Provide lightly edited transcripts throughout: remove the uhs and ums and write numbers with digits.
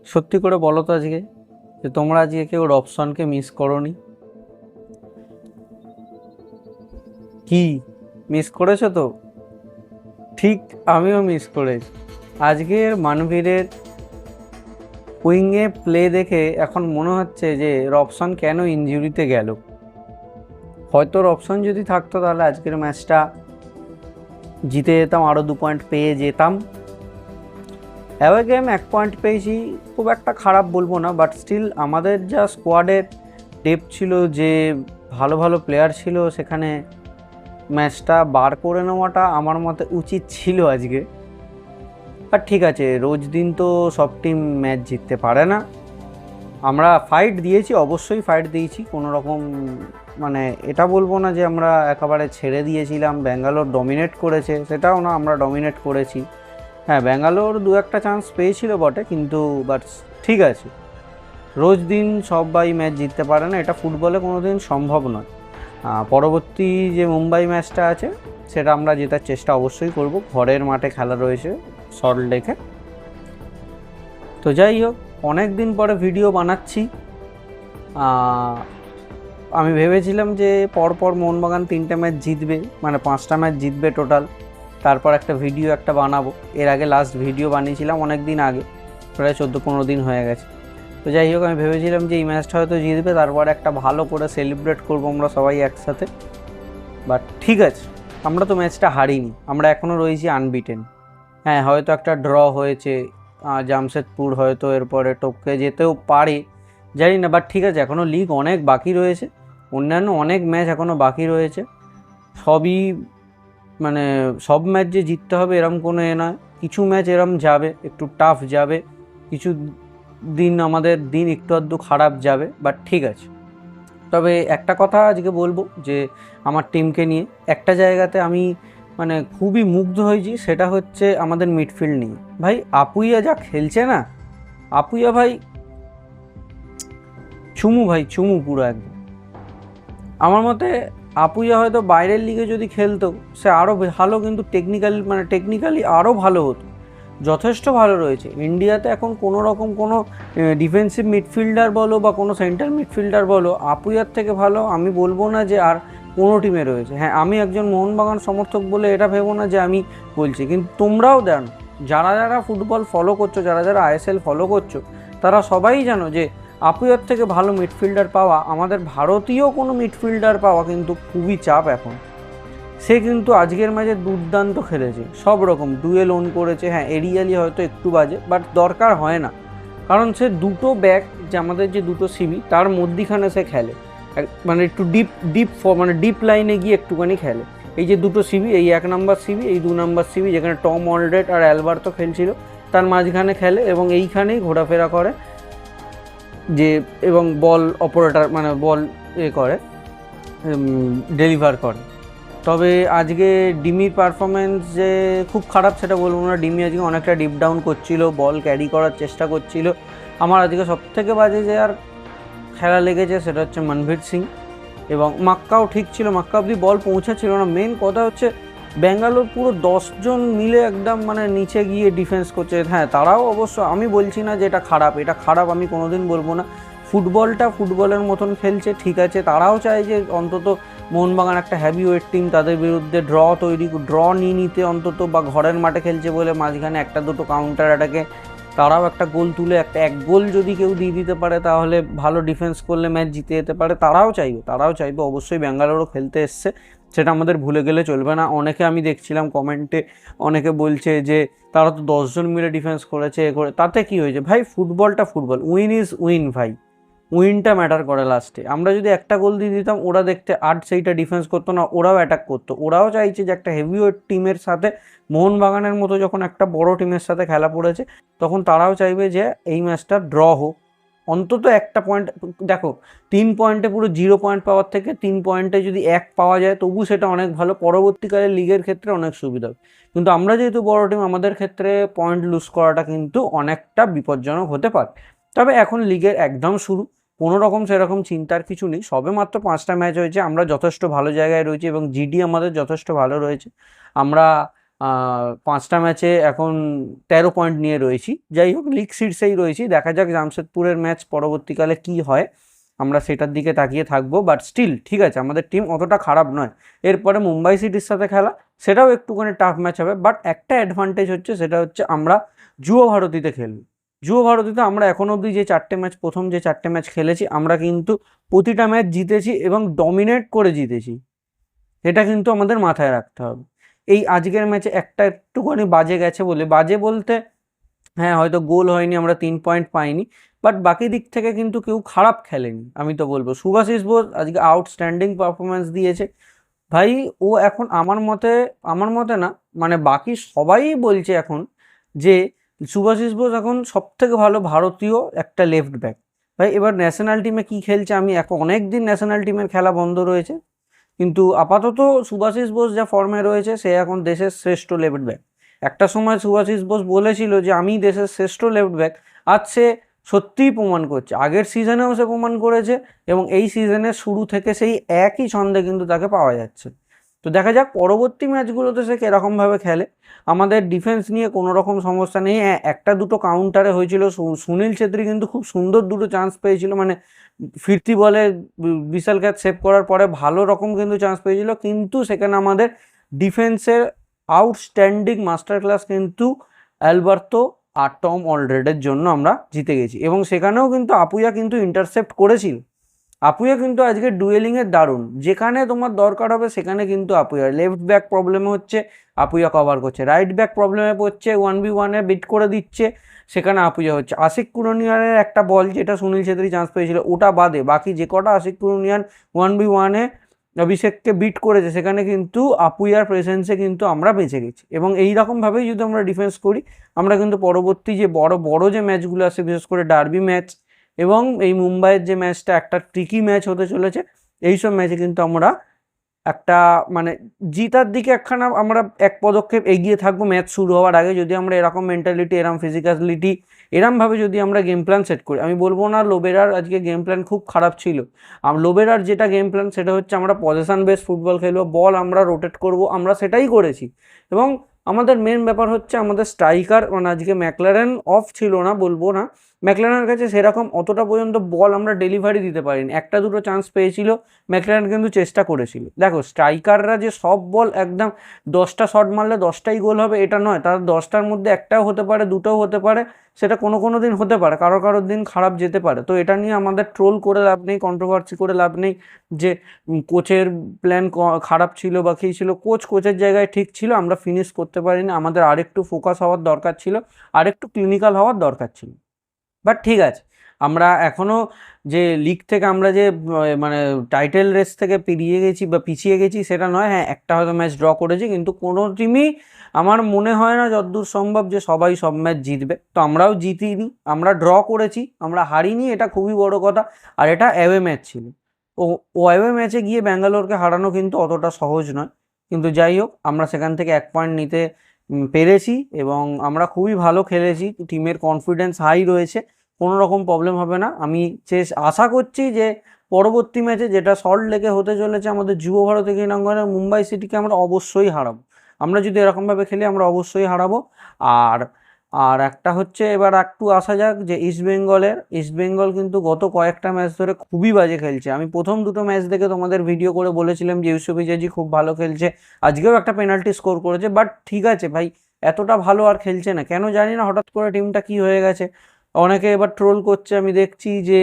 সত্যি করে বলো তো আজকে যে তোমরা আজকে কেউ রবসনকে মিস করোনি? কি মিস করেছো তো? ঠিক, আমিও মিস করেছি। আজকের মানভীরের উইংয়ে প্লে দেখে এখন মনে হচ্ছে যে রবসন কেন ইনজুরিতে গেল। হয়তো রবসন যদি থাকতো তাহলে আজকের ম্যাচটা জিতে যেতাম, আরও 2 পয়েন্ট পেয়ে যেতাম। অ্যাওয়ে গেম 1 পয়েন্ট পেয়েছি, খুব একটা খারাপ বলবো না, বাট স্টিল আমাদের যা স্কোয়াডের ডেপথ ছিল, যে ভালো ভালো প্লেয়ার ছিল, সেখানে ম্যাচটা বার করে নেওয়াটা আমার মতে উচিত ছিল আজকে। আর ঠিক আছে, রোজ দিন তো সব টিম ম্যাচ জিততে পারে না। আমরা ফাইট দিয়েছি, অবশ্যই ফাইট দিয়েছি, কোনো রকম মানে এটা বলবো না যে আমরা একেবারে ছেড়ে দিয়েছিলাম, ব্যাঙ্গালোর ডমিনেট করেছে সেটাও না, আমরা ডমিনেট করেছি। হ্যাঁ, ব্যাঙ্গালোর 2-1টা চান্স পেয়েছিল বটে, কিন্তু বাট ঠিক আছে, রোজ দিন সবাই ম্যাচ জিততে পারে না, এটা ফুটবলে কোনো দিন সম্ভব নয়। পরবর্তী যে মুম্বাই ম্যাচটা আছে সেটা আমরা জেতার চেষ্টা অবশ্যই করব, ঘরের মাঠে খেলা রয়েছে সল্টলেকে। তো যাই হোক, অনেক দিন পরে ভিডিও বানাচ্ছি। আমি ভেবেছিলাম যে পরপর মোহনবাগান 3টে ম্যাচ জিতবে, মানে 5টা ম্যাচ জিতবে টোটাল, তারপর একটা ভিডিও একটা বানাবো। এর আগে লাস্ট ভিডিও বানিয়েছিলাম অনেক দিন আগে, প্রায় 14-15 দিন হয়ে গেছে। তো যাই হোক, আমি ভেবেছিলাম যে এই ম্যাচটা হয়তো জিতবে, তারপর একটা ভালো করে সেলিব্রেট করবো আমরা সবাই একসাথে। বাট ঠিক আছে, আমরা তো ম্যাচটা হারিনি, আমরা এখনও রয়েছি আনবিটেন। হ্যাঁ, হয়তো একটা ড্র হয়েছে, জামশেদপুর হয়তো এরপরে টপকে যেতেও পারে, জানি না, বাট ঠিক আছে, এখনও লিগ অনেক বাকি রয়েছে, অন্যান্য অনেক ম্যাচ এখনও বাকি রয়েছে। সবই মানে সব ম্যাচ যে জিততে হবে এরম কোনো নয়, কিছু ম্যাচ এরম যাবে, একটু টাফ যাবে, কিছু দিন আমাদের দিন একটু আধটু খারাপ যাবে, বাট ঠিক আছে। তবে একটা কথা আজকে বলবো যে আমার টিমকে নিয়ে একটা জায়গাতে আমি মানে খুবই মুগ্ধ হয়েছি, সেটা হচ্ছে আমাদের মিডফিল্ড নিয়ে। ভাই আপুইয়া যা খেলছে না, আপুইয়া ভাই চুমু, ভাই চুমু পুরো একদম। আমার মতে আপুইয়া হয়তো বাইরের লিগে যদি খেলতো সে আরও ভালো, কিন্তু টেকনিক্যালি আরও ভালো হতো, যথেষ্ট ভালো রয়েছে। ইন্ডিয়াতে এখন কোনো রকম কোনো ডিফেন্সিভ মিডফিল্ডার বলো বা কোনো সেন্ট্রাল মিডফিল্ডার বলো, আপুইয়ার থেকে ভালো আমি বলবো না যে আর কোনো টিমে রয়েছে। হ্যাঁ, আমি একজন মোহনবাগান সমর্থক বলে এটা ভেবো না যে আমি বলছি, কিন্তু তোমরাও দেন, যারা যারা ফুটবল ফলো করছো, যারা যারা আইএসএল ফলো করছো, তারা সবাই জানো যে আপুইয়ার থেকে ভালো মিডফিল্ডার পাওয়া, আমাদের ভারতীয় কোনো মিডফিল্ডার পাওয়া কিন্তু খুবই চাপ এখন। সে কিন্তু আজকের ম্যাচে দুর্দান্ত খেলেছে, সব রকম ডুয়েল ওন করেছে। হ্যাঁ, এরিয়ালি হয়তো একটু বাজে, বাট দরকার হয় না, কারণ সে দুটো ব্যাক, যে আমাদের যে দুটো সিবি তার মধ্যিখানে সে খেলে, মানে একটু মানে ডিপ লাইনে গিয়ে একটুখানি খেলে। এই যে দুটো সিবি, এই 1 নম্বর সিবি, এই 2 নম্বর সিবি, যেখানে টম অলড্রেড আর অ্যালবার্তো খেলছিল, তার মাঝখানে খেলে এবং এইখানেই ঘোরাফেরা করে, যে এবং বল অপারেটর মানে বল করে, ডেলিভার করে। তবে আজকে ডিমির পারফরমেন্স যে খুব খারাপ সেটা বলবো না, ডিমি আজকে অনেকটা ডিপ ডাউন করছিল, বল ক্যারি করার চেষ্টা করছিল। আমার আজকে সবথেকে বাজে যে আর খেলা লেগেছে সেটা হচ্ছে মনভীর সিং, এবং মাক্কাও ঠিক ছিল, মাক্কা অব্দি বল পৌঁছাচ্ছিল না। মেন কথা হচ্ছে ব্যাঙ্গালোর পুরো 10 জন মিলে একদম মানে নিচে গিয়ে ডিফেন্স করছে। হ্যাঁ, তারাও অবশ্য, আমি বলছি না যে এটা খারাপ, এটা খারাপ আমি কোনোদিন বলবো না, ফুটবলটা ফুটবলের মতন খেলছে, ঠিক আছে। তারাও চায় যে অন্তত মোহনবাগান একটা হেভি ওয়েট টিম, তাদের বিরুদ্ধে ড্র নিয়ে নিতে অন্তত, বা ঘরের মাঠে খেলছে বলে মাঝখানে একটা দুটো কাউন্টার অ্যাটাকে তারাও একটা গোল তুলে, এক গোল যদি কেউ দিয়ে দিতে পারে তাহলে ভালো ডিফেন্স করলে ম্যাচ জিতে যেতে পারে। তারাও চাইবে অবশ্যই, ব্যাঙ্গালোরও খেলতে এসছে, সেটা আমাদের ভুলে গেলে চলবে না। অনেকে আমি দেখছিলাম কমেন্টে, অনেকে বলছে যে তারা তো 10 জন মিলে ডিফেন্স করেছে, এ করে, তাতে কি হয়েছে ভাই? ফুটবলটা ফুটবল, উইন ইজ উইন ভাই, উইনটা ম্যাটার করে লাস্টে। আমরা যদি একটা গোল দিয়ে দিতাম, ওরা দেখতে সেইটা ডিফেন্স করতো না, ওরাও অ্যাটাক করতো। ওরাও চাইছে যে একটা হেভিওয়েট টিমের সাথে, মোহনবাগানের মতো যখন একটা বড় টিমের সাথে খেলা পড়েছে, তখন তারাও চাইবে যে এই ম্যাচটা ড্র হোক, অন্তত একটা পয়েন্ট। দেখো, 3 পয়েন্টে পুরো 0 পয়েন্ট পাওয়ার থেকে 3 পয়েন্টে যদি 1 পাওয়া যায় তবু সেটা অনেক ভালো, পরবর্তীকালে লিগের ক্ষেত্রে অনেক সুবিধা হবে। কিন্তু আমরা যেহেতু বড় টিম, আমাদের ক্ষেত্রে পয়েন্ট লুজ করাটা কিন্তু অনেকটা বিপজ্জনক হতে পারে। তবে এখন লিগের একদম শুরু, কোনো রকম সেরকম চিন্তার কিছু নেই, সবে মাত্র 5টা ম্যাচ হয়েছে, আমরা যথেষ্ট ভালো জায়গায় রয়েছি এবং জিডি আমাদের যথেষ্ট ভালো রয়েছে। আমরা 5টা ম্যাচে এখন 13 পয়েন্ট নিয়ে রয়েছি। যাই হোক, লিগ শীর্ষেই রয়েছি। দেখা যাক জামশেদপুরের ম্যাচ পরবর্তীকালে কি হয়, আমরা সেটার দিকে তাকিয়ে থাকবো। বাট স্টিল ঠিক আছে, আমাদের টিম অতটা খারাপ নয়। এরপরে মুম্বাই সিটির সাথে খেলা, সেটাও একটুখানি টাফ ম্যাচ হবে। বাট একটা অ্যাডভান্টেজ হচ্ছে, সেটা হচ্ছে আমরা যুব ভারতীতে খেলবো। যুব ভারতীতে আমরা এখন অবধি যে 4টে ম্যাচ, প্রথম যে 4টে ম্যাচ খেলেছি, আমরা কিন্তু প্রতিটা ম্যাচ জিতেছি এবং ডমিনেট করে জিতেছি। এটা কিন্তু আমাদের মাথায় রাখতে হবে। এই আজকের ম্যাচে একটা একটুখানি বাজে গেছে, বাজে বলতে হ্যাঁ, হয়তো গোল হয়নি, আমরা 3 পয়েন্ট পাইনি, বাট বাকি দিক থেকে কিন্তু কেউ খারাপ খেলেনি। আমি তো বলবো শুভাশিস বোস আজকে আউটস্ট্যান্ডিং পারফরমেন্স দিয়েছে ভাই। ও এখন আমার মতে না, মানে বাকি সবাই বলছে এখন যে শুভাশিস বোস এখন সব থেকে ভালো ভারতীয় একটা লেফট ব্যাক। ভাই এবার ন্যাশনাল টিমে কি খেলছে, আমি এখন অনেক দিন ন্যাশনাল টিমের খেলা বন্ধ রয়েছে, কিন্তু আপাতত শুভাশিস বোস যা ফর্মে রয়েছে, সে এখন দেশের শ্রেষ্ঠ লেফট ব্যাক। একটা সময় শুভাশিস বোস বলেছিল যে আমি দেশের শ্রেষ্ঠ লেফট ব্যাক, আজ সে সত্যিই প্রমাণ করছে। আগের সিজনেও সে প্রমাণ করেছে এবং এই সিজনের শুরু থেকে সেই একই ছন্দে কিন্তু তাকে পাওয়া যাচ্ছে। তো দেখা যাক পরবর্তী ম্যাচগুলোতে সে কীরকমভাবে খেলে। আমাদের ডিফেন্স নিয়ে কোনো রকম সমস্যা নেই। একটা দুটো কাউন্টারে হয়েছিল, সুনীল ছেত্রী কিন্তু খুব সুন্দর দুটো চান্স পেয়েছিল, মানে ফিরতি বলে বিশাল ক্যাচ সেভ করার পরে ভালো রকম কিন্তু চান্স পেয়েছিল, কিন্তু সেখানে আমাদের ডিফেন্সের আউটস্ট্যান্ডিং মাস্টার ক্লাস কিন্তু অ্যালবার্তো আর টম অলরেডের জন্য আমরা জিতে গেছি। এবং সেখানেও কিন্তু আপুয়া কিন্তু ইন্টারসেপ্ট করেছিল। আপুয়া কিন্তু আজকে ডুয়েলিংয়ের দারুণ, যেখানে তোমার দরকার হবে সেখানে কিন্তু আপুয়া। লেফট ব্যাক প্রবলেম হচ্ছে, আপুয়া কভার করছে। রাইট ব্যাক প্রবলেমে পড়ছে, 1v1 বিট করে দিচ্ছে, সেখানে আপুয়া হচ্ছে। আশিক কুরনিয়ানের একটা বল যেটা সুনীল ছেত্রী চান্স পেয়েছিল, ওটা বাদে বাকি যে কটা আশিক কুরনিয়ান 1v1 অভিষেককে বিট করেছে, সেখানে কিন্তু আপুয়ার প্রেজেন্সে কিন্তু আমরা বেঁচে গেছি। এবং এই রকমভাবেই যদি আমরা ডিফেন্স করি, আমরা কিন্তু পরবর্তী যে বড় বড় যে ম্যাচগুলো আছে, বিশেষ করে ডার্বি ম্যাচ এবং এই মুম্বাইয়ের যে ম্যাচটা একটা ট্রিকি ম্যাচ হতে চলেছে, এইসব ম্যাচে কিন্তু আমরা একটা মানে জিতার দিকে একখানা আমরা এক পদক্ষেপ এগিয়ে থাকবো ম্যাচ শুরু হওয়ার আগে, যদি আমরা এরকম মেন্টালিটি, এরকম ফিজিক্যালিটি, এরমভাবে যদি আমরা গেম প্ল্যান সেট করি। আমি বলবো না লোবেরার আজকে গেম প্ল্যান খুব খারাপ ছিল। লোবেরার যেটা গেম প্ল্যান, সেটা হচ্ছে আমরা পজিশন বেস ফুটবল খেলবো, বল আমরা রোটেট করব, আমরা সেটাই করেছি। এবং আমাদের মেন ব্যাপার হচ্ছে আমাদের স্ট্রাইকার, মানে আজকে ম্যাকলারেন অফ ছিল না বলবো না, ম্যাকলারেনের কাছে সেরকম অতটা পর্যন্ত বল আমরা ডেলিভারি দিতে পারিনি। একটা দুটো চান্স পেয়েছিল, ম্যাকলারেন কিন্তু চেষ্টা করেছিল। দেখো স্ট্রাইকাররা যে সব বল একদম 10টা শট মারলে 10টাই গোল হবে এটা নয়, তার 10টার মধ্যে একটাও হতে পারে, দুটোও হতে পারে, সেটা কোনো দিন হতে পারে, কারোর দিন খারাপ যেতে পারে। তো এটা নিয়ে আমাদের ট্রোল করে লাভ নেই, কন্ট্রোভার্সি করে লাভ নেই যে কোচের প্ল্যান খারাপ ছিল বা কী ছিল। কোচের জায়গায় ঠিক ছিল, আমরা ফিনিশ করতে পারিনি, আমাদের আরেকটু ফোকাস হওয়ার দরকার ছিল, আরেকটু ক্লিনিক্যাল হওয়ার দরকার ছিল। বাট ঠিক আছে, আমরা এখনও যে লিগ থেকে আমরা যে মানে টাইটেল রেস থেকে পেরিয়ে গেছি বা পিছিয়ে গেছি সেটা নয়। হ্যাঁ, একটা হয়তো ম্যাচ ড্র করেছি, কিন্তু কোনো টিমই আমার মনে হয় না যতদূর সম্ভব যে সবাই সব ম্যাচ জিতবে। তো আমরাও জিতিনি, আমরা ড্র করেছি, আমরা হারিনি, এটা খুবই বড় কথা। আর এটা অ্যাওয়ে ম্যাচ ছিল। ও অ্যাওয়ে ম্যাচে গিয়ে ব্যাঙ্গালোরকে হারানো কিন্তু অতটা সহজ নয়। কিন্তু যাই হোক, আমরা সেখান থেকে 1 পয়েন্ট নিতে পেরেছি এবং আমরা খুবই ভালো খেলেছি, টিমের কনফিডেন্স হাই রয়েছে, কোনো রকম প্রবলেম হবে না। আমি আশা করছি যে পরবর্তী ম্যাচে, যেটা সল্ট লেকে হতে চলেছে আমাদের যুব ভারতী ক্রীড়াঙ্গনে, মুম্বাই সিটিকে আমরা অবশ্যই হারাবো। আমরা যদি এরকমভাবে খেলি আমরা অবশ্যই হারাবো। আর আর একটা হচ্ছে, এবার একটু আসা যাক যে ইস্টবেঙ্গল কিন্তু গত কয়েকটা ম্যাচ ধরে খুবই বাজে খেলছে। আমি প্রথম দুটো ম্যাচ দেখে তোমাদের ভিডিও করে বলেছিলাম যে ইউসুফিজাজি খুব ভালো খেলছে, আজকেও একটা পেনাল্টি স্কোর করেছে। বাট ঠিক আছে ভাই, এতটা ভালো আর খেলছে না কেন জানি না, হঠাৎ করে টিমটা কি হয়ে গেছে। অনেকে এবার ট্রোল করছে, আমি দেখছি যে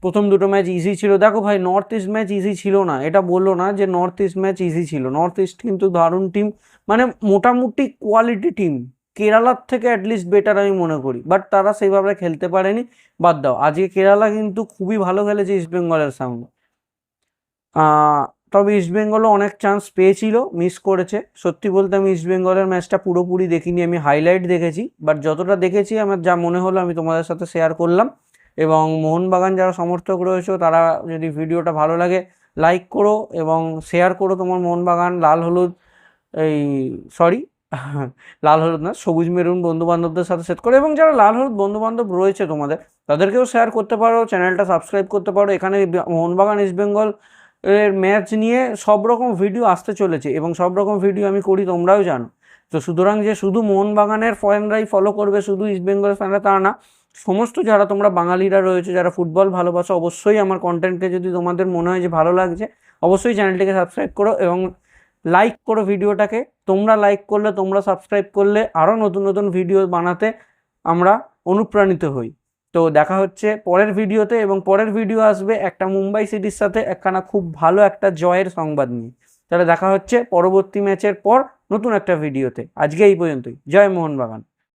প্রথম দুটো ম্যাচ ইজি ছিল। দেখো ভাই, নর্থ ইস্ট ম্যাচ ইজি ছিল না, এটা বললো না যে নর্থ ইস্ট ম্যাচ ইজি ছিল। নর্থ ইস্ট কিন্তু দারুণ টিম, মানে মোটামুটি কোয়ালিটি টিম, কেরালার থেকে অ্যাটলিস্ট বেটার আমি মনে করি। বাট তারা সেইভাবে খেলতে পারেনি, বাদ দাও। আজকে কেরালা কিন্তু খুবই ভালো খেলেছে ইস্টবেঙ্গলের সামনে। তবে ইস্টবেঙ্গলও অনেক চান্স পেয়েছিল, মিস করেছে। সত্যি বলতে আমি ইস্টবেঙ্গলের ম্যাচটা পুরোপুরি দেখিনি, আমি হাইলাইট দেখেছি। বাট যতটা দেখেছি আমার যা মনে হলো আমি তোমাদের সাথে শেয়ার করলাম। এবং মোহনবাগান যারা সমর্থক রয়েছে, তারা যদি ভিডিওটা ভালো লাগে লাইক করো এবং শেয়ার করো তোমার মোহনবাগান লাল হলুদ লাল হলুদ না, সবুজ মেরুন বন্ধুবান্ধবদের সাথে শেয়ার করো। এবং যারা লাল হলুদ বন্ধুবান্ধব রয়েছে তোমাদের, তাদেরকেও শেয়ার করতে পারো, চ্যানেলটা সাবস্ক্রাইব করতে পারো। এখানে মোহনবাগান ইস্টবেঙ্গল এর ম্যাচ নিয়ে সব রকম ভিডিও আসতে চলেছে এবং সব রকম ভিডিও আমি করি, তোমরাও জানো। তো সুতরাং যে শুধু মোহনবাগানের ফ্যানরাই ফলো করবে, শুধু ইস্টবেঙ্গলের ফ্যানরা তা না, সমস্ত যারা তোমরা বাঙালিরা রয়েছে, যারা ফুটবল ভালোবাসো, অবশ্যই আমার কন্টেন্টকে যদি তোমাদের মনে হয় যে ভালো লাগছে, অবশ্যই চ্যানেলটিকে সাবস্ক্রাইব করো এবং লাইক করো ভিডিওটাকে। তোমরা লাইক করলে, তোমরা সাবস্ক্রাইব করলে আরও নতুন নতুন ভিডিও বানাতে আমরা অনুপ্রাণিত হই। তো দেখা হচ্ছে পরের ভিডিওতে, এবং পরের ভিডিও আসবে একটা মুম্বাই সিটির সাথে একখানা খুব ভালো একটা জয়ের সংবাদ নিয়ে। তাহলে দেখা হচ্ছে পরবর্তী ম্যাচের পর নতুন একটা ভিডিওতে। আজকে এই পর্যন্তই। জয় মোহনবাগান।